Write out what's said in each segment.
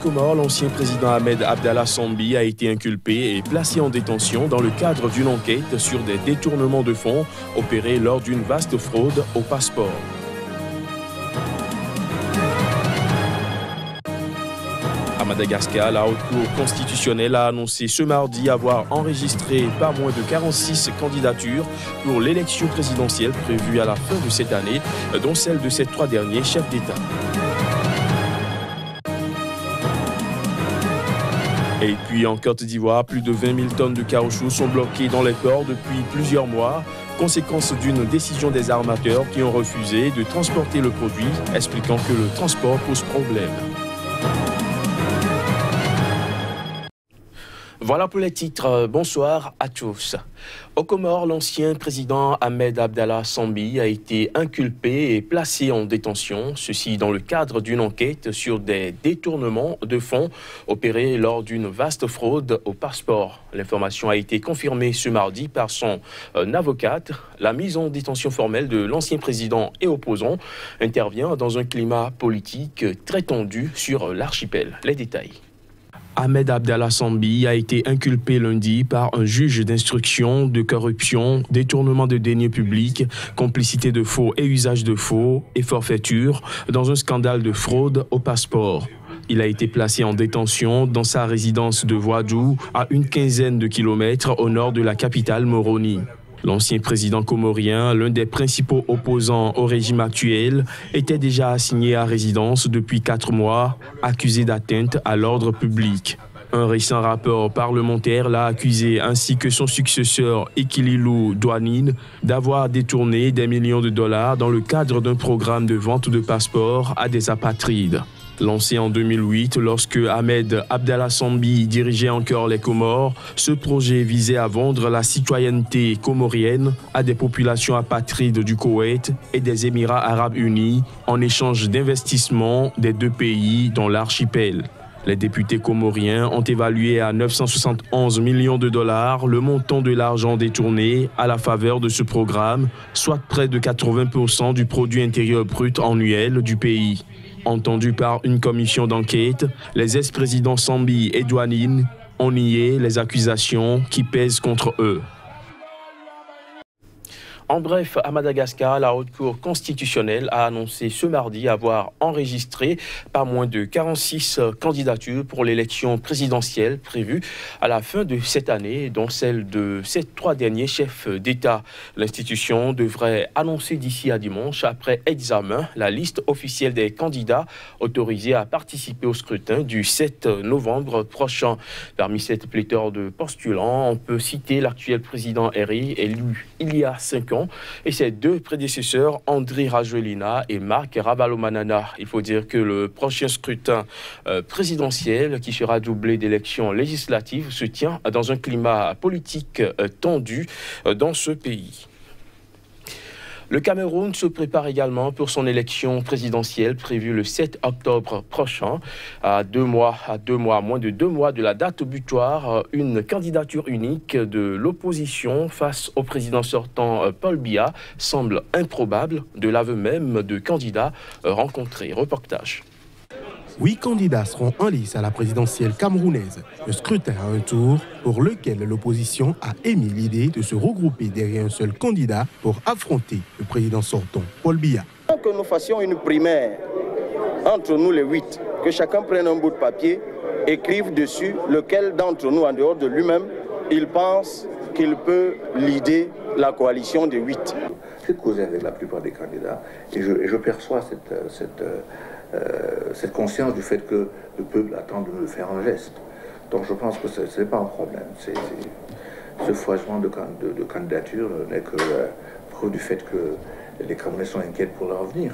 Comores, l'ancien président Ahmed Abdallah Sambi a été inculpé et placé en détention dans le cadre d'une enquête sur des détournements de fonds opérés lors d'une vaste fraude au passeport. À Madagascar, la Haute Cour constitutionnelle a annoncé ce mardi avoir enregistré pas moins de 46 candidatures pour l'élection présidentielle prévue à la fin de cette année, dont celle de ses 3 derniers chefs d'État. Et puis en Côte d'Ivoire, plus de 20 000 tonnes de caoutchouc sont bloquées dans les ports depuis plusieurs mois, conséquence d'une décision des armateurs qui ont refusé de transporter le produit, expliquant que le transport pose problème. Voilà pour les titres. Bonsoir à tous. Aux Comores, l'ancien président Ahmed Abdallah Sambi a été inculpé et placé en détention, ceci dans le cadre d'une enquête sur des détournements de fonds opérés lors d'une vaste fraude au passeport. L'information a été confirmée ce mardi par son avocate. La mise en détention formelle de l'ancien président et opposant intervient dans un climat politique très tendu sur l'archipel. Les détails. Ahmed Abdallah Sambi a été inculpé lundi par un juge d'instruction de corruption, détournement de deniers publics, complicité de faux et usage de faux et forfaiture dans un scandale de fraude au passeport. Il a été placé en détention dans sa résidence de Ouadou, à une quinzaine de kilomètres au nord de la capitale Moroni. L'ancien président comorien, l'un des principaux opposants au régime actuel, était déjà assigné à résidence depuis 4 mois, accusé d'atteinte à l'ordre public. Un récent rapport parlementaire l'a accusé, ainsi que son successeur Ikililou Douanine, d'avoir détourné des millions de dollars dans le cadre d'un programme de vente de passeports à des apatrides. Lancé en 2008, lorsque Ahmed Abdallah Sambi dirigeait encore les Comores, ce projet visait à vendre la citoyenneté comorienne à des populations apatrides du Koweït et des Émirats arabes unis en échange d'investissements des 2 pays dans l'archipel. Les députés comoriens ont évalué à 971 millions de dollars le montant de l'argent détourné à la faveur de ce programme, soit près de 80% du produit intérieur brut annuel du pays. Entendus par une commission d'enquête, les ex-présidents Sambi et Douanine ont nié les accusations qui pèsent contre eux. En bref, à Madagascar, la Haute Cour constitutionnelle a annoncé ce mardi avoir enregistré pas moins de 46 candidatures pour l'élection présidentielle prévue à la fin de cette année, dont celle de ses 3 derniers chefs d'État. L'institution devrait annoncer d'ici à dimanche, après examen, la liste officielle des candidats autorisés à participer au scrutin du 7 novembre prochain. Parmi cette pléthore de postulants, on peut citer l'actuel président RI, élu il y a 5 ans, et ses 2 prédécesseurs, Andry Rajoelina et Marc Ravalomanana. Il faut dire que le prochain scrutin présidentiel, qui sera doublé d'élections législatives, se tient dans un climat politique tendu dans ce pays. Le Cameroun se prépare également pour son élection présidentielle prévue le 7 octobre prochain. À moins de 2 mois de la date butoir, une candidature unique de l'opposition face au président sortant Paul Biya semble improbable, de l'aveu même de candidats rencontrés. Reportage. 8 candidats seront en lice à la présidentielle camerounaise. Le scrutin à un tour pour lequel l'opposition a émis l'idée de se regrouper derrière un seul candidat pour affronter le président sortant, Paul Biya. Que nous fassions une primaire entre nous les 8, que chacun prenne un bout de papier, écrive dessus lequel d'entre nous, en dehors de lui-même, il pense qu'il peut leader la coalition des 8. J'ai causé avec la plupart des candidats et je perçois cette conscience du fait que le peuple attend de nous faire un geste. Donc je pense que ce n'est pas un problème. Ce foisonnement de candidatures n'est que preuve du fait que les Camerounais sont inquiets pour leur avenir.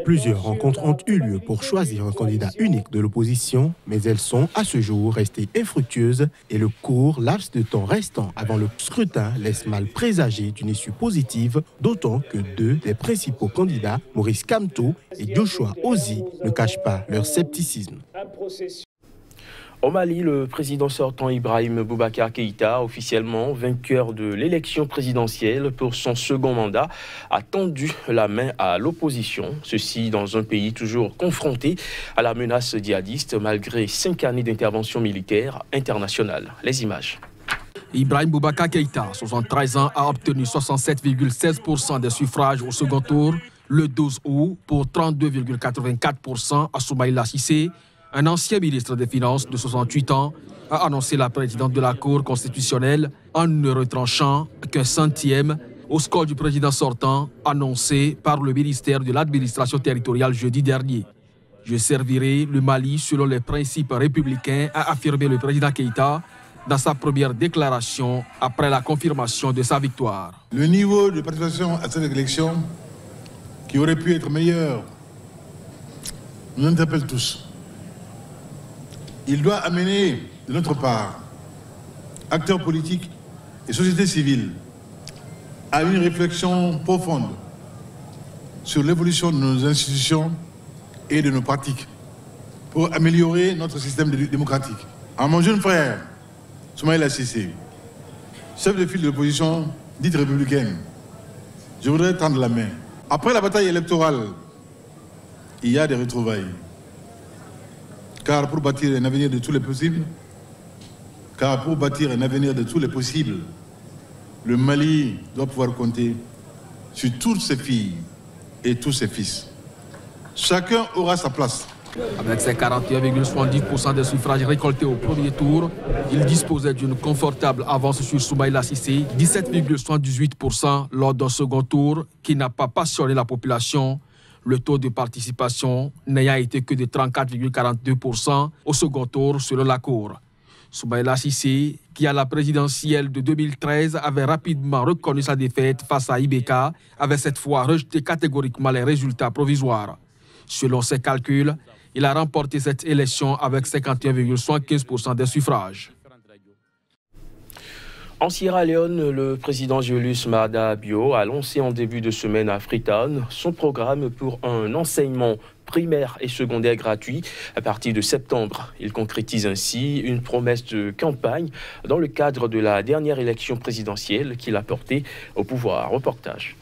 Plusieurs rencontres ont eu lieu pour choisir un candidat unique de l'opposition, mais elles sont à ce jour restées infructueuses et le court laps de temps restant avant le scrutin laisse mal présager d'une issue positive, d'autant que 2 des principaux candidats, Maurice Kamto et Joshua Ozi, ne cachent pas leur scepticisme. Au Mali, le président sortant Ibrahim Boubacar Keïta, officiellement vainqueur de l'élection présidentielle pour son second mandat, a tendu la main à l'opposition. Ceci dans un pays toujours confronté à la menace djihadiste malgré 5 années d'intervention militaire internationale. Les images. Ibrahim Boubacar Keïta, 73 ans, a obtenu 67,16% des suffrages au second tour le 12 août pour 32,84% à Soumaïla Cissé. Un ancien ministre des Finances de 68 ans a annoncé la présidente de la Cour constitutionnelle en ne retranchant qu'un centième au score du président sortant annoncé par le ministère de l'administration territoriale jeudi dernier. Je servirai le Mali selon les principes républicains, a affirmé le président Keïta dans sa première déclaration après la confirmation de sa victoire. Le niveau de participation à cette élection, qui aurait pu être meilleur, nous interpelle tous. Il doit amener, de notre part, acteurs politiques et sociétés civiles, à une réflexion profonde sur l'évolution de nos institutions et de nos pratiques pour améliorer notre système démocratique. À mon jeune frère, Soumaïla Cissé, chef de file de l'opposition dite républicaine, je voudrais tendre la main. Après la bataille électorale, il y a des retrouvailles. Car pour bâtir un avenir de tous les possibles, le Mali doit pouvoir compter sur toutes ses filles et tous ses fils. Chacun aura sa place. Avec ses 41,70% des suffrages récoltés au premier tour, il disposait d'une confortable avance sur Soumaïla Cissé, 17,78% lors d'un second tour qui n'a pas passionné la population. Le taux de participation n'ayant été que de 34,42% au second tour selon la Cour. Soumaïla Cissé, qui à la présidentielle de 2013 avait rapidement reconnu sa défaite face à Ibeka, avait cette fois rejeté catégoriquement les résultats provisoires. Selon ses calculs, il a remporté cette élection avec 51,75% des suffrages. En Sierra Leone, le président Julius Maada Bio a lancé en début de semaine à Freetown son programme pour un enseignement primaire et secondaire gratuit à partir de septembre. Il concrétise ainsi une promesse de campagne dans le cadre de la dernière élection présidentielle qu'il a portée au pouvoir. Reportage.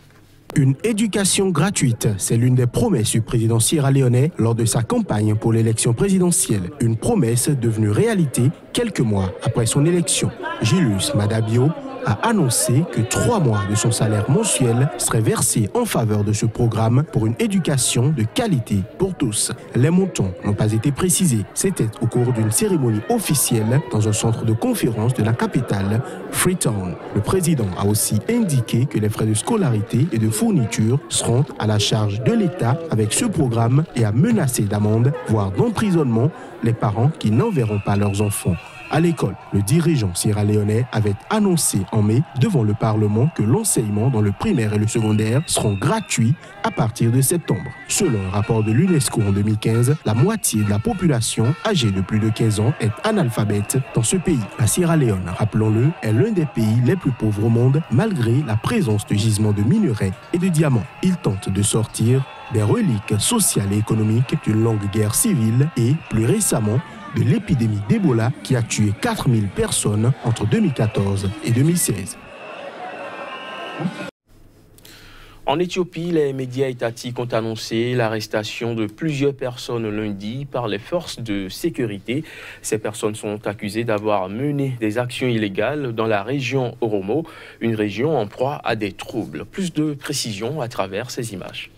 Une éducation gratuite, c'est l'une des promesses du président sierra-léonais lors de sa campagne pour l'élection présidentielle. Une promesse devenue réalité quelques mois après son élection. Julius Maada Bio a annoncé que 3 mois de son salaire mensuel seraient versés en faveur de ce programme pour une éducation de qualité pour tous. Les montants n'ont pas été précisés. C'était au cours d'une cérémonie officielle dans un centre de conférence de la capitale, Freetown. Le président a aussi indiqué que les frais de scolarité et de fourniture seront à la charge de l'État avec ce programme et a menacé d'amende, voire d'emprisonnement, les parents qui n'enverront pas leurs enfants à l'école. Le dirigeant sierra-léonais avait annoncé en mai devant le Parlement que l'enseignement dans le primaire et le secondaire seront gratuits à partir de septembre. Selon un rapport de l'UNESCO en 2015, la moitié de la population âgée de plus de 15 ans est analphabète dans ce pays. La Sierra Leone, rappelons-le, est l'un des pays les plus pauvres au monde malgré la présence de gisements de minerais et de diamants. Il tente de sortir des reliques sociales et économiques d'une longue guerre civile et, plus récemment, de l'épidémie d'Ebola qui a tué 4000 personnes entre 2014 et 2016. En Éthiopie, les médias étatiques ont annoncé l'arrestation de plusieurs personnes lundi par les forces de sécurité. Ces personnes sont accusées d'avoir mené des actions illégales dans la région Oromo, une région en proie à des troubles. Plus de précisions à travers ces images.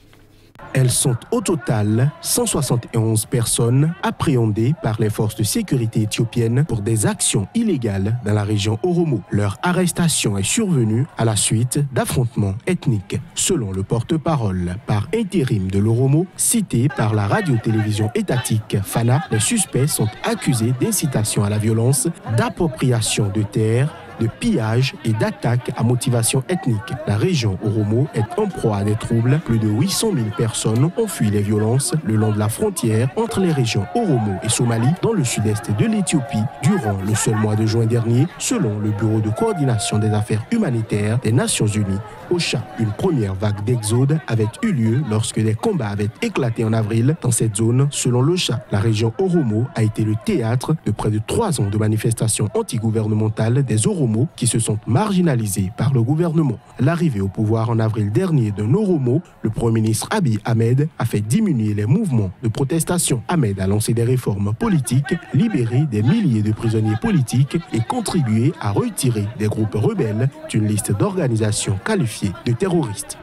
Elles sont au total 171 personnes appréhendées par les forces de sécurité éthiopiennes pour des actions illégales dans la région Oromo. Leur arrestation est survenue à la suite d'affrontements ethniques. Selon le porte-parole par intérim de l'Oromo, cité par la radio-télévision étatique Fana, les suspects sont accusés d'incitation à la violence, d'appropriation de terres de pillage et d'attaques à motivation ethnique. La région Oromo est en proie à des troubles. Plus de 800 000 personnes ont fui les violences le long de la frontière entre les régions Oromo et Somalie dans le sud-est de l'Éthiopie durant le seul mois de juin dernier, selon le Bureau de coordination des affaires humanitaires des Nations Unies, OCHA. Une première vague d'exode avait eu lieu lorsque des combats avaient éclaté en avril dans cette zone. Selon l'OCHA, la région Oromo a été le théâtre de près de 3 ans de manifestations antigouvernementales des Oromo qui se sont marginalisés par le gouvernement. L'arrivée au pouvoir en avril dernier d'un Oromo, le Premier ministre Abiy Ahmed, a fait diminuer les mouvements de protestation. Ahmed a lancé des réformes politiques, libéré des milliers de prisonniers politiques et contribué à retirer des groupes rebelles d'une liste d'organisations qualifiées de terroristes.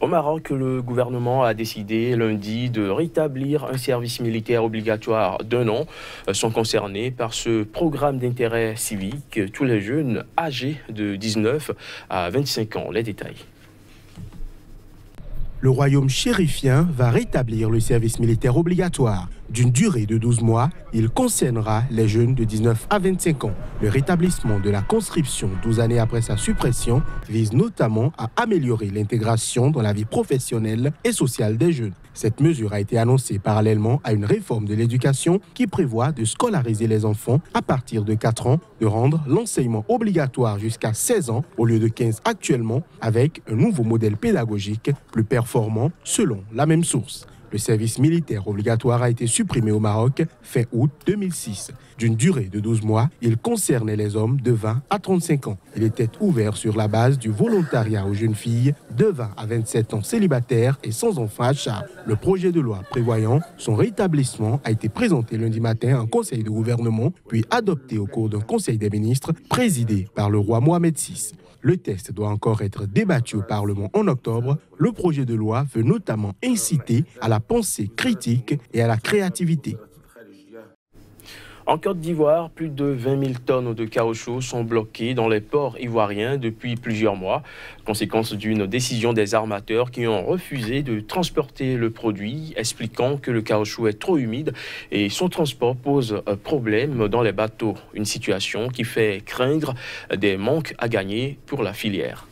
Au Maroc, le gouvernement a décidé lundi de rétablir un service militaire obligatoire d'1 an. Sont concernés par ce programme d'intérêt civique tous les jeunes âgés de 19 à 25 ans. Les détails. Le royaume chérifien va rétablir le service militaire obligatoire. D'une durée de 12 mois, il concernera les jeunes de 19 à 25 ans. Le rétablissement de la conscription 12 années après sa suppression vise notamment à améliorer l'intégration dans la vie professionnelle et sociale des jeunes. Cette mesure a été annoncée parallèlement à une réforme de l'éducation qui prévoit de scolariser les enfants à partir de 4 ans, de rendre l'enseignement obligatoire jusqu'à 16 ans au lieu de 15 actuellement, avec un nouveau modèle pédagogique plus performant selon la même source. Le service militaire obligatoire a été supprimé au Maroc fin août 2006. D'une durée de 12 mois, il concernait les hommes de 20 à 35 ans. Il était ouvert sur la base du volontariat aux jeunes filles de 20 à 27 ans célibataires et sans enfants à charge. Le projet de loi prévoyant son rétablissement a été présenté lundi matin en conseil de gouvernement, puis adopté au cours d'un conseil des ministres présidé par le roi Mohamed VI. Le texte doit encore être débattu au Parlement en octobre. Le projet de loi veut notamment inciter à la pensée critique et à la créativité. En Côte d'Ivoire, plus de 20 000 tonnes de caoutchouc sont bloquées dans les ports ivoiriens depuis plusieurs mois, conséquence d'une décision des armateurs qui ont refusé de transporter le produit, expliquant que le caoutchouc est trop humide et son transport pose problème dans les bateaux. Une situation qui fait craindre des manques à gagner pour la filière.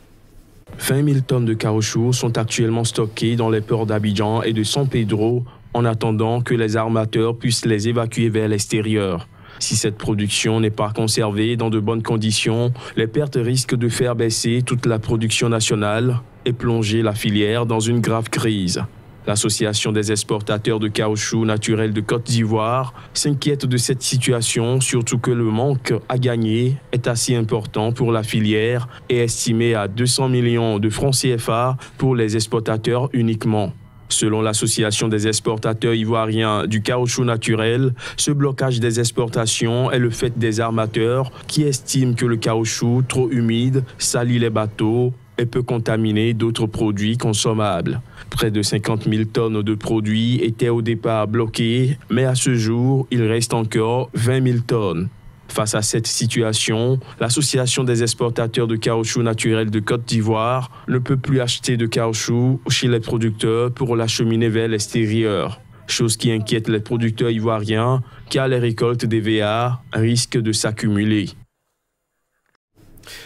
20 000 tonnes de caoutchouc sont actuellement stockées dans les ports d'Abidjan et de San Pedro, en attendant que les armateurs puissent les évacuer vers l'extérieur. Si cette production n'est pas conservée dans de bonnes conditions, les pertes risquent de faire baisser toute la production nationale et plonger la filière dans une grave crise. L'Association des exportateurs de caoutchouc naturel de Côte d'Ivoire s'inquiète de cette situation, surtout que le manque à gagner est assez important pour la filière et estimé à 200 millions de francs CFA pour les exportateurs uniquement. Selon l'Association des exportateurs ivoiriens du caoutchouc naturel, ce blocage des exportations est le fait des armateurs qui estiment que le caoutchouc trop humide salit les bateaux et peut contaminer d'autres produits consommables. Près de 50 000 tonnes de produits étaient au départ bloqués, mais à ce jour, il reste encore 20 000 tonnes. Face à cette situation, l'Association des exportateurs de caoutchouc naturel de Côte d'Ivoire ne peut plus acheter de caoutchouc chez les producteurs pour l'acheminer vers l'extérieur. Chose qui inquiète les producteurs ivoiriens car les récoltes d'EVA risquent de s'accumuler.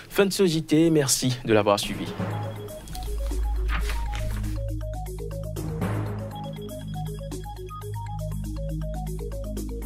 Fin de ce JT, merci de l'avoir suivi.